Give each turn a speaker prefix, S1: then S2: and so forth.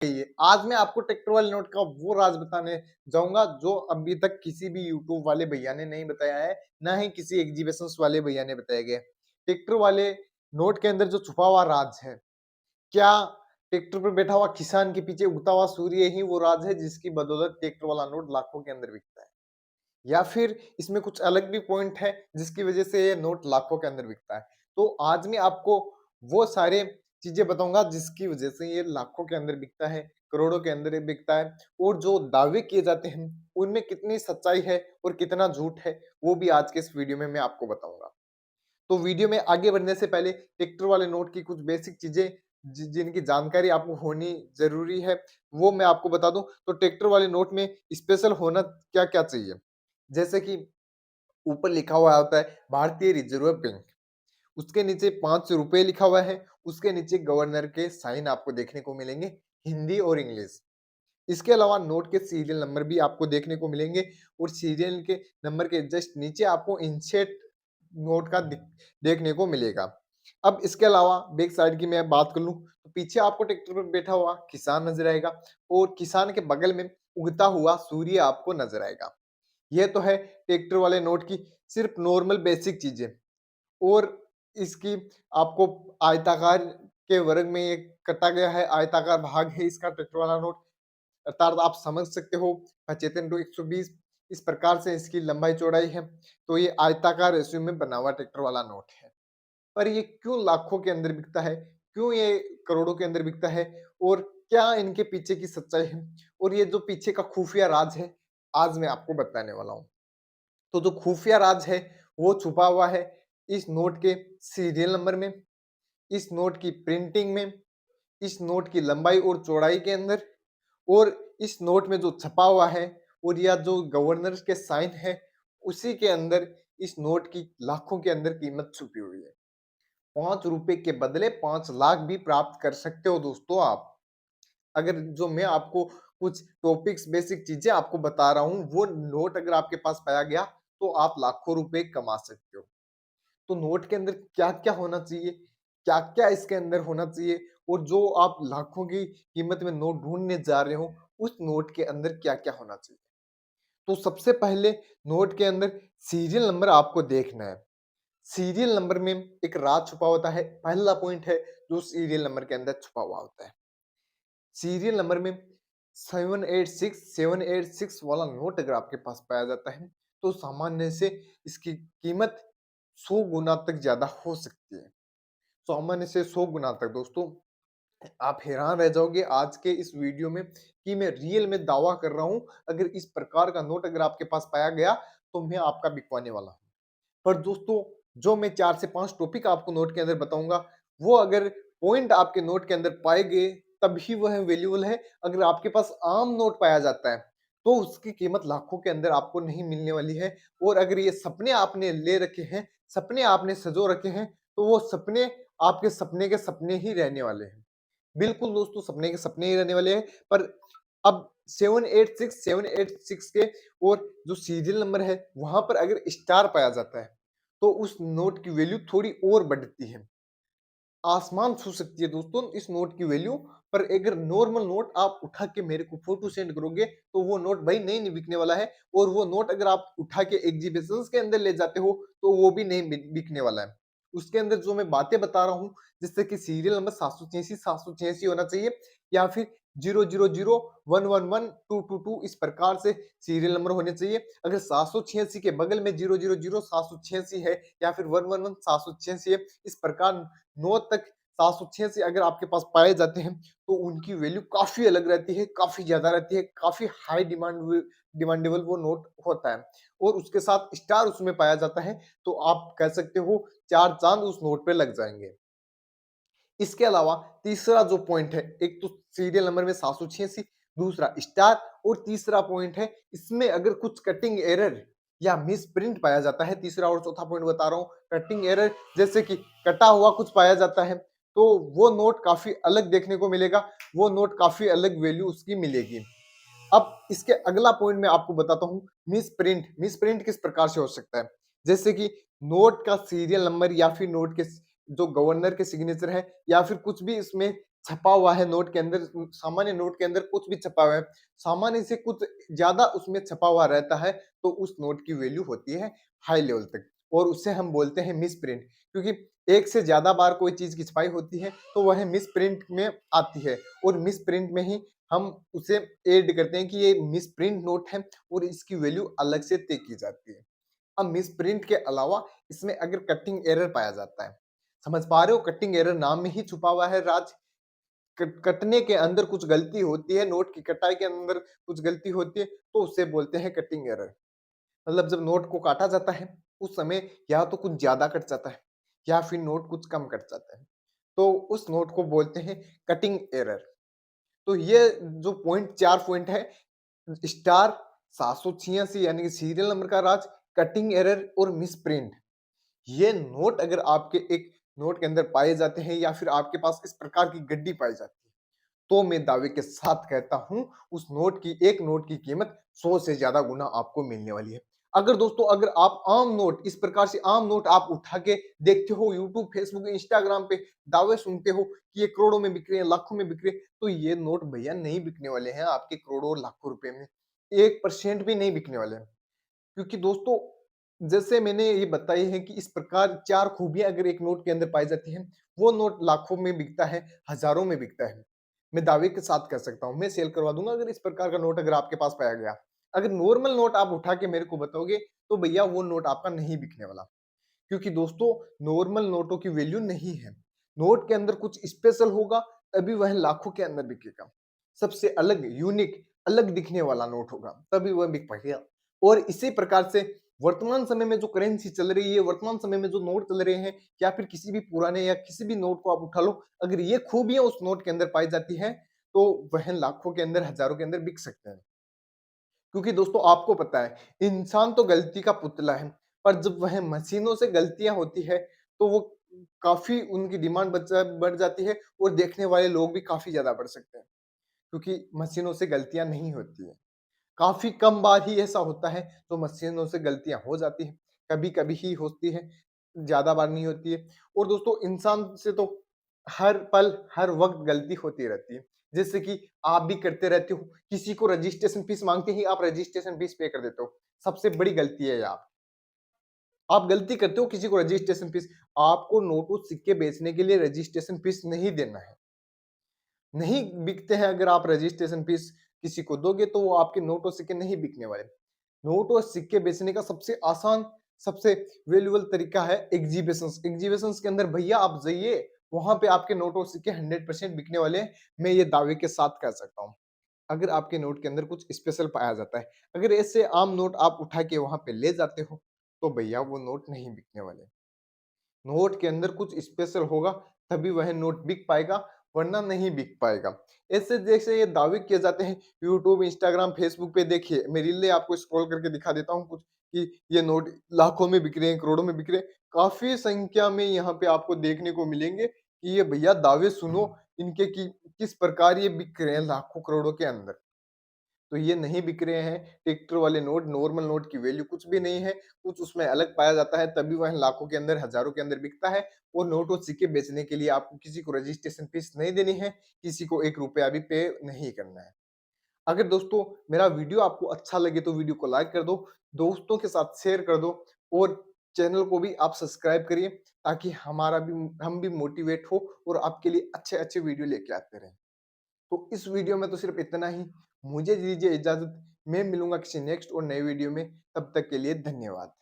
S1: आज मैं आपको ट्रैक्टर वाले नोट का वो राज बताने जाऊंगा जो अभी तक किसी भी यूट्यूब वाले भैया ने नहीं बताया है, ना ही किसी एग्जीबिशंस वाले भैया ने बताया गया। ट्रैक्टर वाले नोट के अंदर जो छुपा हुआ राज है, क्या ट्रैक्टर पर बैठा हुआ किसान के पीछे उगता हुआ सूर्य ही वो राज है जिसकी बदौलत ट्रैक्टर वाला नोट लाखों के अंदर बिकता है, या फिर इसमें कुछ अलग भी पॉइंट है जिसकी वजह से ये नोट लाखों के अंदर बिकता है। तो आज मैं आपको वो सारे चीजें बताऊंगा जिसकी वजह से ये लाखों के अंदर बिकता है, करोड़ों के अंदर बिकता है, और जो दावे किए जाते हैं उनमें कितनी सच्चाई है और कितना झूठ है, वो भी आज के इस वीडियो में मैं आपको बताऊंगा। तो वीडियो में आगे बढ़ने से पहले ट्रैक्टर वाले नोट की कुछ बेसिक चीजें जिनकी जानकारी आपको होनी जरूरी है, वो मैं आपको बता दूं। तो ट्रैक्टर वाले नोट में स्पेशल होना क्या क्या चाहिए, जैसे कि ऊपर लिखा हुआ होता है भारतीय रिजर्व बैंक, उसके नीचे 5 रुपए लिखा हुआ है, उसके नीचे गवर्नर के साइन आपको देखने को मिलेंगे, हिंदी और इंग्लिश। इसके अलावा नोट के सीरियल नंबर भी आपको देखने को मिलेंगे, और सीरियल के नंबर के जस्ट नीचे आपको इंसेट नोट का देखने को मिलेगा। अब इसके अलावा बैक साइड की मैं बात कर लूं तो पीछे आपको ट्रैक्टर पर बैठा हुआ किसान नजर आएगा, और किसान के बगल में उगता हुआ सूर्य आपको नजर आएगा। यह तो है ट्रैक्टर वाले नोट की सिर्फ नॉर्मल बेसिक चीजें। और इसकी आपको आयताकार के वर्ग में ये कटा गया है, आयताकार भाग है इसका ट्रैक्टर वाला नोट, अर्थात आप समझ सकते हो 75:120 इस प्रकार से इसकी लंबाई चौड़ाई है। तो ये आयताकार रेशियो में बना हुआ ट्रैक्टर वाला नोट है। पर ये क्यों लाखों के अंदर बिकता है, क्यों ये करोड़ों के अंदर बिकता है, और क्या इनके पीछे की सच्चाई है, और ये जो पीछे का खुफिया राज है, आज मैं आपको बताने वाला हूँ। तो जो खुफिया राज है वो छुपा हुआ है इस नोट के सीरियल नंबर में, इस नोट की प्रिंटिंग में, इस नोट की लंबाई और चौड़ाई के अंदर, और इस नोट में जो छपा हुआ है, और या जो गवर्नर के साइन है उसी के अंदर इस नोट की लाखों के अंदर कीमत छुपी हुई है। 5 रुपए के बदले 5 लाख भी प्राप्त कर सकते हो दोस्तों आप। अगर जो मैं आपको कुछ टॉपिक्स बेसिक चीजें आपको बता रहा हूँ, वो नोट अगर आपके पास पाया गया तो आप लाखों रुपए कमा सकते हो। तो नोट के अंदर क्या-क्या होना चाहिए, क्या-क्या इसके अंदर होना चाहिए, और जो आप लाखों की कीमत में नोट ढूँढने जा रहे हो, उस नोट के अंदर क्या-क्या होना चाहिए। तो सबसे पहले नोट के अंदर सीरियल नंबर आपको देखना है। सीरियल नंबर में एक राज छुपा होता है, पहला पॉइंट है जो सीरियल नंबर के अंदर छुपा हुआ होता है। सीरियल नंबर में 786 वाला नोट अगर आपके पास पाया जाता है, तो सामान्य से इसकी कीमत 100 गुना तक ज्यादा हो सकती है। सामान्य से 100 गुना तक दोस्तों। आप हैरान रह जाओगे आज के इस वीडियो में कि मैं रियल में दावा कर रहा हूं, अगर इस प्रकार का नोट अगर आपके पास पाया गया तो मैं आपका बिकवाने वाला हूं। पर दोस्तों, जो मैं 4 से 5 टॉपिक आपको नोट के अंदर बताऊंगा, वो अगर पॉइंट आपके नोट के अंदर पाए गए तभी वह वैल्यूएबल है। अगर आपके पास आम नोट पाया जाता है तो उसकी कीमत लाखों के अंदर आपको नहीं मिलने वाली है। और अगर ये सपने आपने ले रखे हैं, सपने आपने सजो रखे हैं, तो वो सपने आपके सपने के सपने ही रहने वाले हैं। बिल्कुल दोस्तों, सपने के सपने ही रहने वाले हैं। पर अब 786 के और जो सीरियल नंबर है वहां पर अगर स्टार पाया जाता है तो उस नोट की वैल्यू थोड़ी और बढ़ती है, आसमान छू सकती है दोस्तों इस नोट की वैल्यू। पर अगर नॉर्मल नोट आप उठा के मेरे को फोटो सेंड करोगे तो वो नोट भाई नहीं बिकने वाला है, और वो नोट अगर आप उठा के एग्जीबिशंस के अंदर ले जाते हो तो वो भी नहीं बिकने वाला है। उसके अंदर जो मैं बातें बता रहा हूँ, जैसे कि सीरियल नंबर 786 होना चाहिए, या फिर 000111222 इस प्रकार से सीरियल नंबर होने चाहिए। अगर 786 के बगल में 000 786 है, या फिर 111 786 है, इस प्रकार 9 तक 786 अगर आपके पास पाए जाते हैं तो उनकी वैल्यू काफी अलग रहती है, काफी ज्यादा रहती है, काफी हाई डिमांडेबल वो नोट होता है। और उसके साथ स्टार उसमें पाया जाता है, तो आप कह सकते हो 4 चांद उस नोट पे लग जाएंगे। इसके अलावा तीसरा जो पॉइंट है, एक तो सीरियल नंबर में 786, दूसरा स्टार, और तीसरा पॉइंट है इसमें अगर कुछ कटिंग एरर या मिस प्रिंट पाया जाता है। तीसरा और चौथा पॉइंट बता रहा हूँ, कटिंग एरर जैसे कि कटा हुआ कुछ पाया जाता है तो वो नोट काफी अलग देखने को मिलेगा, वो नोट काफी अलग वैल्यू उसकी मिलेगी। अब इसके अगला पॉइंट मैं आपको बताता हूँ, मिस प्रिंट किस प्रकार से हो सकता है। जैसे कि नोट का सीरियल नंबर, या फिर नोट के जो गवर्नर के सिग्नेचर है, या फिर कुछ भी इसमें छपा हुआ है नोट के अंदर, सामान्य नोट के अंदर कुछ भी छपा हुआ है, सामान्य से कुछ ज़्यादा उसमें छपा हुआ रहता है, तो उस नोट की वैल्यू होती है हाई लेवल तक और उसे हम बोलते हैं मिसप्रिंट, क्योंकि एक से ज़्यादा बार कोई चीज़ की छपाई होती है, तो वह मिसप्रिंट में आती है और मिसप्रिंट में ही हम उसे ऐड करते हैं कि ये मिसप्रिंट नोट है और इसकी वैल्यू अलग से तय की जाती है। अब मिसप्रिंट के अलावा इसमें अगर कटिंग एरर पाया जाता है, समझ पा रहे हो? कटिंग एरर नाम में ही छुपा हुआ है राज। कटने के अंदर कुछ गलती होती है, नोट की कटाई के अंदर कुछ गलती होती है, तो उसे बोलते हैं कटिंग एरर। मतलब जब नोट को काटा जाता है, उस समय या तो कुछ ज़्यादा कट जाता है या फिर नोट कुछ कम कट जाता है, तो उस नोट को बोलते हैं कटिंग एरर। तो ये जो पॉइंट 4 पॉइंट है, स्टार 786 यानी कि सीरियल नंबर का राज, कटिंग एरर और मिसप्रिंट। ये नोट अगर आपके एक नोट के अंदर पाए जाते हैं या फिर आपके पास इस प्रकार की गड्डी पाई जाती है, तो मैं दावे के साथ कहता हूं उस नोट की, एक नोट की कीमत 100 से ज्यादा गुना आपको मिलने वाली है। अगर दोस्तों, अगर आप आम नोट, इस प्रकार से आम नोट आप उठा के देखते हो यूट्यूब, फेसबुक, इंस्टाग्राम पे दावे सुनते हो कि ये करोड़ों में बिक रहे हैं, लाखों में बिक रहे हैं, तो ये नोट भैया नहीं बिकने वाले हैं आपके करोड़ों और लाखों रुपए में, 1% भी नहीं बिकने वाले हैं। क्योंकि दोस्तों, जैसे मैंने ये बताई है कि इस प्रकार 4 खूबियाँ अगर एक नोट के अंदर पाई जाती हैं, वो नोट लाखों में बिकता है, हज़ारों में बिकता है। मैं दावे के साथ कह सकता हूँ, मैं सेल करवा दूँगा अगर इस प्रकार का नोट अगर आपके पास पाया गया। अगर नॉर्मल नोट आप उठा के मेरे को बताओगे, तो भैया वो नोट आपका नहीं बिकने वाला। क्योंकि दोस्तों, नॉर्मल नोटों की वैल्यू नहीं है। नोट के अंदर कुछ स्पेशल होगा, तभी वह लाखों के अंदर बिकेगा। सबसे अलग, यूनिक, अलग दिखने वाला नोट होगा, तभी वह बिक पाएगा। और इसी प्रकार से वर्तमान समय में जो करेंसी चल रही है, वर्तमान समय में जो नोट चल रहे हैं, या फिर किसी भी पुराने या किसी भी नोट को आप उठा लो, अगर ये खूबियाँ उस नोट के अंदर पाई जाती है, तो वह लाखों के अंदर, हज़ारों के अंदर बिक सकते हैं। क्योंकि दोस्तों, आपको पता है, इंसान तो गलती का पुतला है, पर जब वह मशीनों से गलतियाँ होती है, तो वो काफ़ी उनकी डिमांड बढ़ जाती है और देखने वाले लोग भी काफ़ी ज़्यादा बढ़ सकते हैं, क्योंकि मशीनों से गलतियाँ नहीं होती हैं। काफ़ी कम बार ही ऐसा होता है, तो मशीनों से गलतियाँ हो जाती हैं, कभी-कभी ही होती है, ज़्यादा बार नहीं होती है। और दोस्तों, इंसान से तो हर पल, हर वक़्त गलती होती रहती है। जैसे कि आप भी करते रहते हो, किसी को रजिस्ट्रेशन फीस माँगते ही आप रजिस्ट्रेशन फीस पे कर देते हो। सबसे बड़ी गलती है ये आप गलती करते हो किसी को रजिस्ट्रेशन फीस, आपको नोट और सिक्के बेचने के लिए रजिस्ट्रेशन फीस नहीं देना है। नहीं बिकते हैं, अगर आप रजिस्ट्रेशन फीस किसी को दोगे, तो वो आपके नोट और सिक्के नहीं बिकने वाले। नोट और सिक्के बेचने का सबसे आसान, सबसे वैल्यूएबल तरीका है एग्जीबिशंस। एग्जीबिशंस के अंदर भैया आप जाइए, वहां पे आपके नोट और सिक्के 100% बिकने वाले हैं। मैं ये दावे के साथ कह सकता हूँ। अगर आपके नोट के अंदर कुछ स्पेशल पाया जाता है, अगर ऐसे आम नोट आप उठा के वहां पे ले जाते हो, तो भैया वो नोट नहीं बिकने वाले। नोट के अंदर कुछ स्पेशल होगा, तभी वह नोट बिक पाएगा, वरना नहीं बिक पाएगा। ऐसे जैसे ये दावे किए जाते हैं यूट्यूब, इंस्टाग्राम, फेसबुक पे, देखिए मैं रीलें आपको स्क्रॉल करके दिखा देता हूँ कुछ, कि ये नोट लाखों में बिक रहे हैं, करोड़ों में बिक रहे हैं। काफ़ी संख्या में यहाँ पे आपको देखने को मिलेंगे कि ये भैया दावे सुनो इनके, कि किस प्रकार ये बिक रहे हैं लाखों, करोड़ों के अंदर। तो ये नहीं बिक रहे हैं। ट्रैक्टर वाले नोट, नॉर्मल नोट की वैल्यू कुछ भी नहीं है, कुछ उसमें अलग पाया जाता है, तभी वह लाखों के अंदर, हज़ारों के अंदर बिकता है। और नोट और सिक्के बेचने के लिए आपको किसी को रजिस्ट्रेशन फीस नहीं देनी है, किसी को 1 रुपया भी पे नहीं करना है। अगर दोस्तों, मेरा वीडियो आपको अच्छा लगे तो वीडियो को लाइक कर दो, दोस्तों के साथ शेयर कर दो और चैनल को भी आप सब्सक्राइब करिए, ताकि हमारा भी, हम भी मोटिवेट हो और आपके लिए अच्छे-अच्छे वीडियो लेके आते रहें। तो इस वीडियो में तो सिर्फ इतना ही। मुझे दीजिए इजाज़त। मैं मिलूँगा किसी नेक्स्ट और नए वीडियो में। तब तक के लिए धन्यवाद।